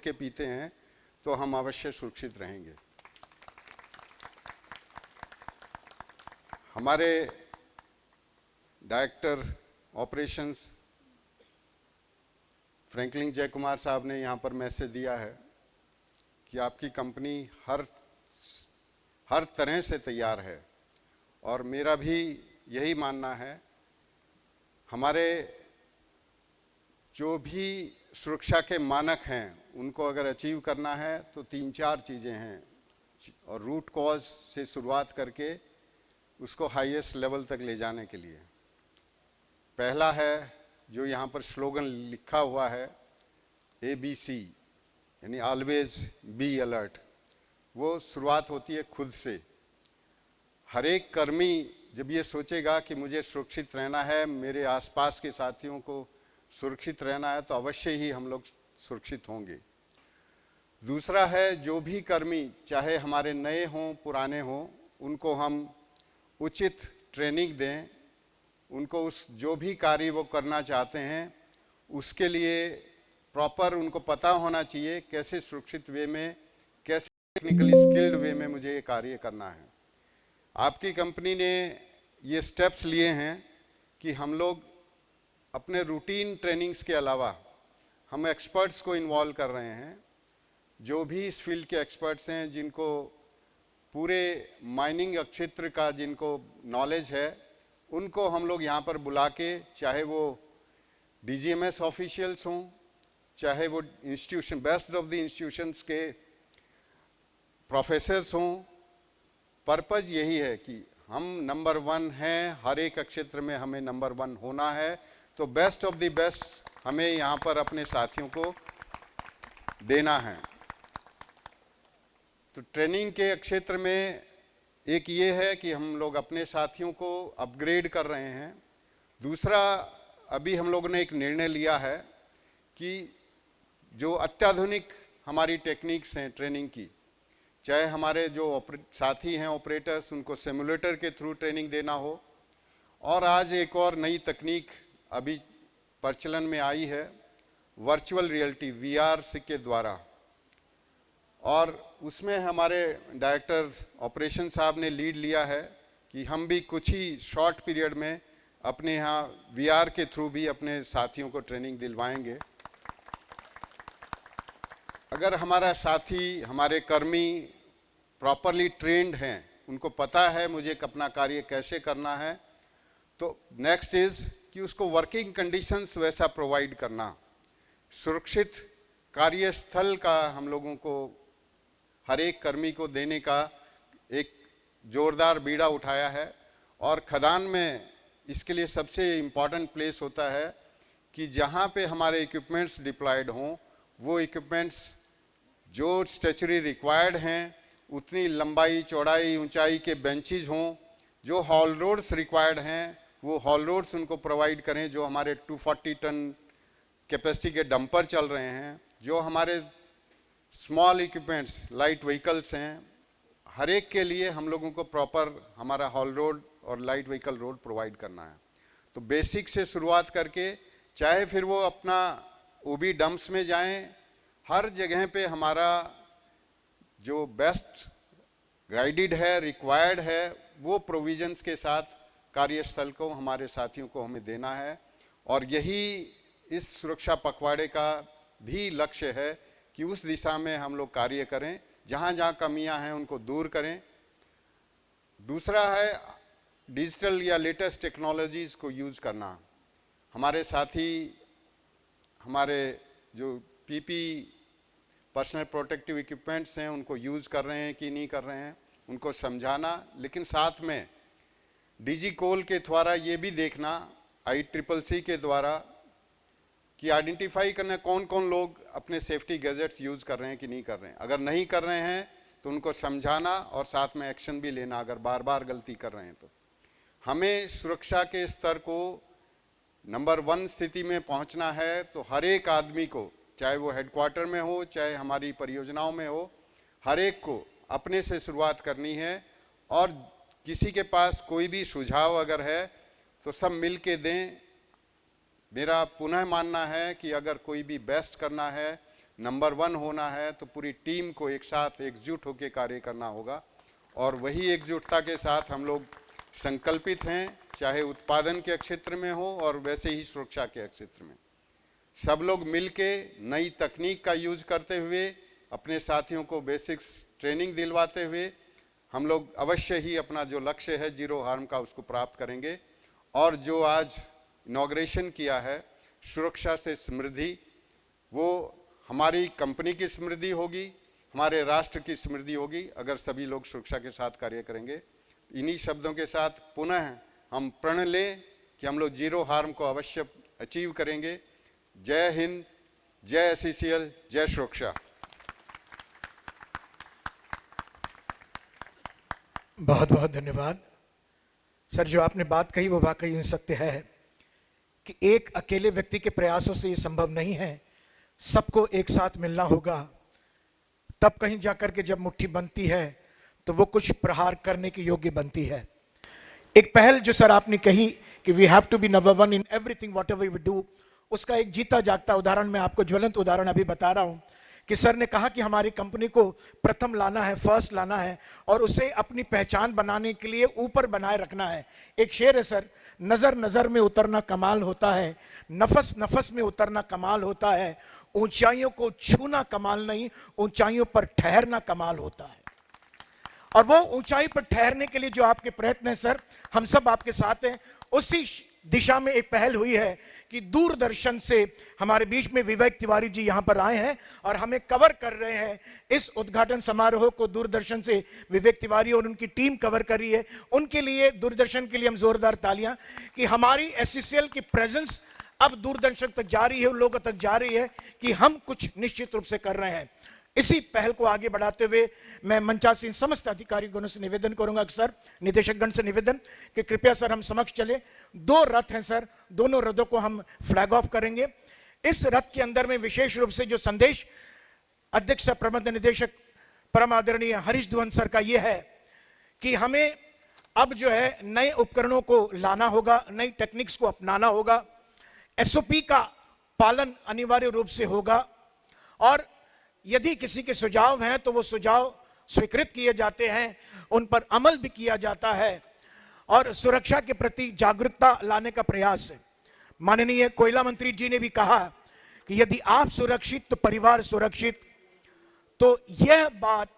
के पीते हैं तो हम अवश्य सुरक्षित रहेंगे। हमारे डायरेक्टर ऑपरेशंस फ्रैंकलिन जयकुमार साहब ने यहाँ पर मैसेज दिया है कि आपकी कंपनी हर तरह से तैयार है, और मेरा भी यही मानना है। हमारे जो भी सुरक्षा के मानक हैं उनको अगर अचीव करना है तो 3-4 चीज़ें हैं, और रूट कॉज से शुरुआत करके उसको हाईएस्ट लेवल तक ले जाने के लिए पहला है जो यहाँ पर स्लोगन लिखा हुआ है ABC, यानी ऑलवेज बी अलर्ट। वो शुरुआत होती है खुद से। हर एक कर्मी जब ये सोचेगा कि मुझे सुरक्षित रहना है, मेरे आसपास के साथियों को सुरक्षित रहना है, तो अवश्य ही हम लोग सुरक्षित होंगे। दूसरा है जो भी कर्मी चाहे हमारे नए हों पुराने हों, उनको हम उचित ट्रेनिंग दें, उनको उस जो भी कार्य वो करना चाहते हैं उसके लिए प्रॉपर उनको पता होना चाहिए कैसे सुरक्षित वे में, कैसे टेक्निकली स्किल्ड वे में मुझे ये कार्य करना है। आपकी कंपनी ने ये स्टेप्स लिए हैं कि हम लोग अपने रूटीन ट्रेनिंग्स के अलावा हम एक्सपर्ट्स को इन्वॉल्व कर रहे हैं। जो भी इस फील्ड के एक्सपर्ट्स हैं, जिनको पूरे माइनिंग क्षेत्र का जिनको नॉलेज है, उनको हम लोग यहाँ पर बुला के, चाहे वो DGMS ऑफिशियल्स हों, चाहे वो institution best of the institutions के प्रोफेसर्स हों, पर्पज यही है कि हम नंबर 1 हैं, हर एक क्षेत्र में हमें नंबर 1 होना है, तो बेस्ट ऑफ द बेस्ट हमें यहाँ पर अपने साथियों को देना है। तो ट्रेनिंग के क्षेत्र में एक ये है कि हम लोग अपने साथियों को अपग्रेड कर रहे हैं। दूसरा, अभी हम लोगों ने एक निर्णय लिया है कि जो अत्याधुनिक हमारी टेक्निक्स हैं ट्रेनिंग की, चाहे हमारे जो साथी हैं ऑपरेटर्स, उनको सिमुलेटर के थ्रू ट्रेनिंग देना हो, और आज एक और नई तकनीक अभी प्रचलन में आई है, वर्चुअल रियलिटी VR के द्वारा, और उसमें हमारे डायरेक्टर ऑपरेशन साहब ने लीड लिया है कि हम भी कुछ ही शॉर्ट पीरियड में अपने यहाँ VR के थ्रू भी अपने साथियों को ट्रेनिंग दिलवाएंगे। अगर हमारा साथी, हमारे कर्मी प्रॉपरली ट्रेंड हैं, उनको पता है मुझे अपना कार्य कैसे करना है, तो नेक्स्ट इज कि उसको वर्किंग कंडीशंस वैसा प्रोवाइड करना। सुरक्षित कार्यस्थल का हम लोगों को हर एक कर्मी को देने का एक जोरदार बीड़ा उठाया है, और खदान में इसके लिए सबसे इम्पॉर्टेंट प्लेस होता है कि जहाँ पे हमारे इक्विपमेंट्स डिप्लॉयड हों, वो इक्विपमेंट्स जो स्टैचुरी रिक्वायर्ड हैं, उतनी लंबाई चौड़ाई ऊंचाई के बेंचेज हों, जो हॉल रोड्स रिक्वायर्ड हैं वो हॉल रोड्स उनको प्रोवाइड करें, जो हमारे 240 टन कैपेसिटी के डंपर चल रहे हैं, जो हमारे स्मॉल इक्विपमेंट्स लाइट व्हीकल्स हैं, हर एक के लिए हम लोगों को प्रॉपर हमारा हॉल रोड और लाइट व्हीकल रोड प्रोवाइड करना है। तो बेसिक से शुरुआत करके, चाहे फिर वो अपना OB डंप्स में जाएं, हर जगह पे हमारा जो बेस्ट गाइडेड है, रिक्वायर्ड है, वो प्रोविजंस के साथ कार्यस्थल को हमारे साथियों को हमें देना है। और यही इस सुरक्षा पखवाड़े का भी लक्ष्य है कि उस दिशा में हम लोग कार्य करें, जहाँ जहाँ कमियां हैं उनको दूर करें। दूसरा है डिजिटल या लेटेस्ट टेक्नोलॉजीज़ को यूज़ करना। हमारे साथी हमारे जो PP पर्सनल प्रोटेक्टिव इक्विपमेंट्स हैं उनको यूज़ कर रहे हैं कि नहीं कर रहे हैं, उनको समझाना, लेकिन साथ में DigiCol के द्वारा ये भी देखना, ICCC के द्वारा, कि आइडेंटिफाई करना कौन कौन लोग अपने सेफ्टी गैजेट्स यूज़ कर रहे हैं कि नहीं कर रहे हैं। अगर नहीं कर रहे हैं तो उनको समझाना और साथ में एक्शन भी लेना, अगर बार बार गलती कर रहे हैं तो। हमें सुरक्षा के स्तर को नंबर 1 स्थिति में पहुंचना है, तो हर एक आदमी को, चाहे वो हेडक्वार्टर में हो, चाहे हमारी परियोजनाओं में हो, हर एक को अपने से शुरुआत करनी है। और किसी के पास कोई भी सुझाव अगर है तो सब मिल के दें। मेरा पुनः मानना है कि अगर कोई भी बेस्ट करना है, नंबर 1 होना है तो पूरी टीम को एक साथ एकजुट होकर कार्य करना होगा, और वही एकजुटता के साथ हम लोग संकल्पित हैं, चाहे उत्पादन के क्षेत्र में हो और वैसे ही सुरक्षा के क्षेत्र में। सब लोग मिलके नई तकनीक का यूज करते हुए, अपने साथियों को बेसिक्स ट्रेनिंग दिलवाते हुए हम लोग अवश्य ही अपना जो लक्ष्य है जीरो हार्म का उसको प्राप्त करेंगे। और जो आज इनॉग्रेशन किया है सुरक्षा से समृद्धि, वो हमारी कंपनी की समृद्धि होगी, हमारे राष्ट्र की समृद्धि होगी अगर सभी लोग सुरक्षा के साथ कार्य करेंगे। इन्हीं शब्दों के साथ पुनः हम प्रण लें कि हम लोग जीरो हार्म को अवश्य अचीव करेंगे। जय हिंद, जय SCCL, जय सुरक्षा। बहुत बहुत धन्यवाद सर। जो आपने बात कही वो वाकई सत्य है कि एक अकेले व्यक्ति के प्रयासों से ये संभव नहीं है, सबको एक साथ मिलना होगा, तब कहीं जाकर के जब मुट्ठी बनती है तो वो कुछ प्रहार करने की योग्य बनती है। एक पहल जो सर आपने कही कि we have to be number 1 in everything whatever we do, उसका एक जीता जागता उदाहरण मैं आपको ज्वलंत उदाहरण अभी बता रहा हूं कि सर ने कहा कि हमारी कंपनी को प्रथम लाना है, फर्स्ट लाना है और उसे अपनी पहचान बनाने के लिए ऊपर बनाए रखना है। एक शेर है सर, नजर नजर में उतरना कमाल होता है, नफस नफस में उतरना कमाल होता है, ऊंचाइयों को छूना कमाल नहीं, ऊंचाइयों पर ठहरना कमाल होता है। और वो ऊंचाई पर ठहरने के लिए जो आपके प्रयत्न है सर, हम सब आपके साथ हैं। उसी दिशा में एक पहल हुई है कि दूरदर्शन से हमारे बीच में विवेक तिवारी जी यहां पर आए हैं और हमें कवर कर रहे हैं। इस उद्घाटन समारोह को दूरदर्शन से विवेक तिवारी और उनकी टीम कवर कर रही है। उनके लिए, दूरदर्शन के लिए हम जोरदार तालियां कि हमारी SCCL की प्रेजेंस अब दूरदर्शन तक जा रही है, उन लोगों तक जा रही है कि हम कुछ निश्चित रूप से कर रहे हैं। इसी पहल को आगे बढ़ाते हुए मैं मंचासीन समस्त अधिकारीगणों से निवेदन करूंगा कि सर, निदेशकगण से निवेदन कि कृपया सर हम समक्ष चले। 2 रथ हैं सर, दोनों रथों को हम फ्लैग ऑफ करेंगे। इस रथ के अंदर में विशेष रूप से जो संदेश अध्यक्ष प्रबंध निदेशक परम आदरणीय हरीश धवन सर का यह है कि हमें अब जो है नए उपकरणों को लाना होगा, नई टेक्निक्स को अपनाना होगा, SOP का पालन अनिवार्य रूप से होगा और यदि किसी के सुझाव हैं तो वो सुझाव स्वीकृत किए जाते हैं, उन पर अमल भी किया जाता है और सुरक्षा के प्रति जागरूकता लाने का प्रयास है। माननीय कोयला मंत्री जी ने भी कहा कि यदि आप सुरक्षित तो परिवार सुरक्षित। तो यह बात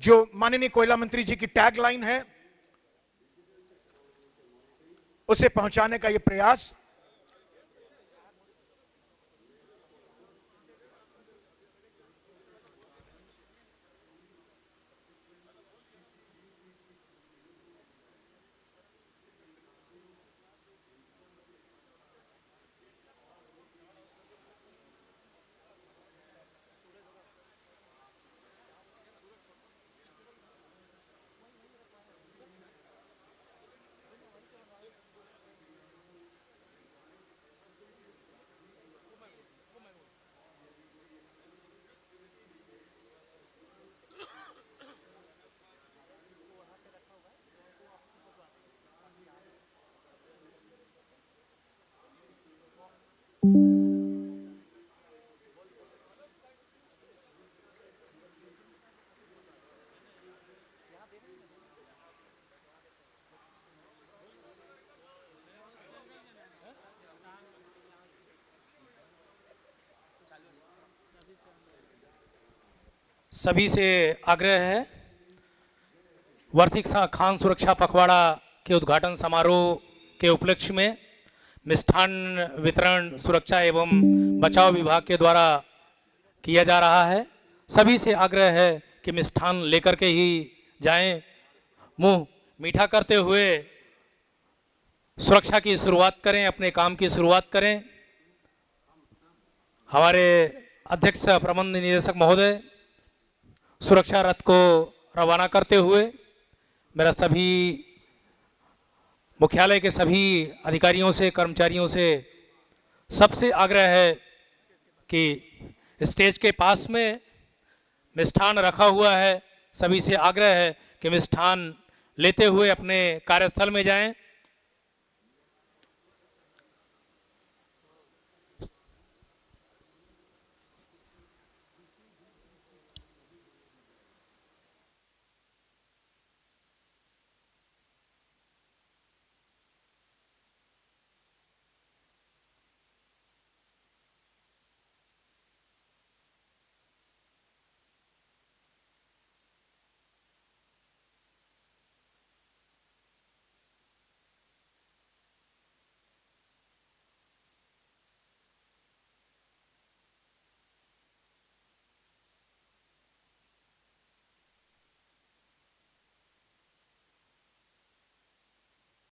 जो माननीय कोयला मंत्री जी की टैगलाइन है उसे पहुंचाने का यह प्रयास सभी से आग्रह है, वार्षिक खान सुरक्षा पखवाड़ा के उद्घाटन समारोह के उपलक्ष्य में मिष्ठान वितरण सुरक्षा एवं बचाव विभाग के द्वारा किया जा रहा है। सभी से आग्रह है कि मिष्ठान लेकर के ही जाएं, मुंह मीठा करते हुए सुरक्षा की शुरुआत करें, अपने काम की शुरुआत करें। हमारे अध्यक्ष प्रबंध निदेशक महोदय सुरक्षा रथ को रवाना करते हुए मेरा सभी मुख्यालय के सभी अधिकारियों से, कर्मचारियों से सबसे आग्रह है कि स्टेज के पास में मिष्ठान रखा हुआ है, सभी से आग्रह है कि मिष्ठान लेते हुए अपने कार्यस्थल में जाएं।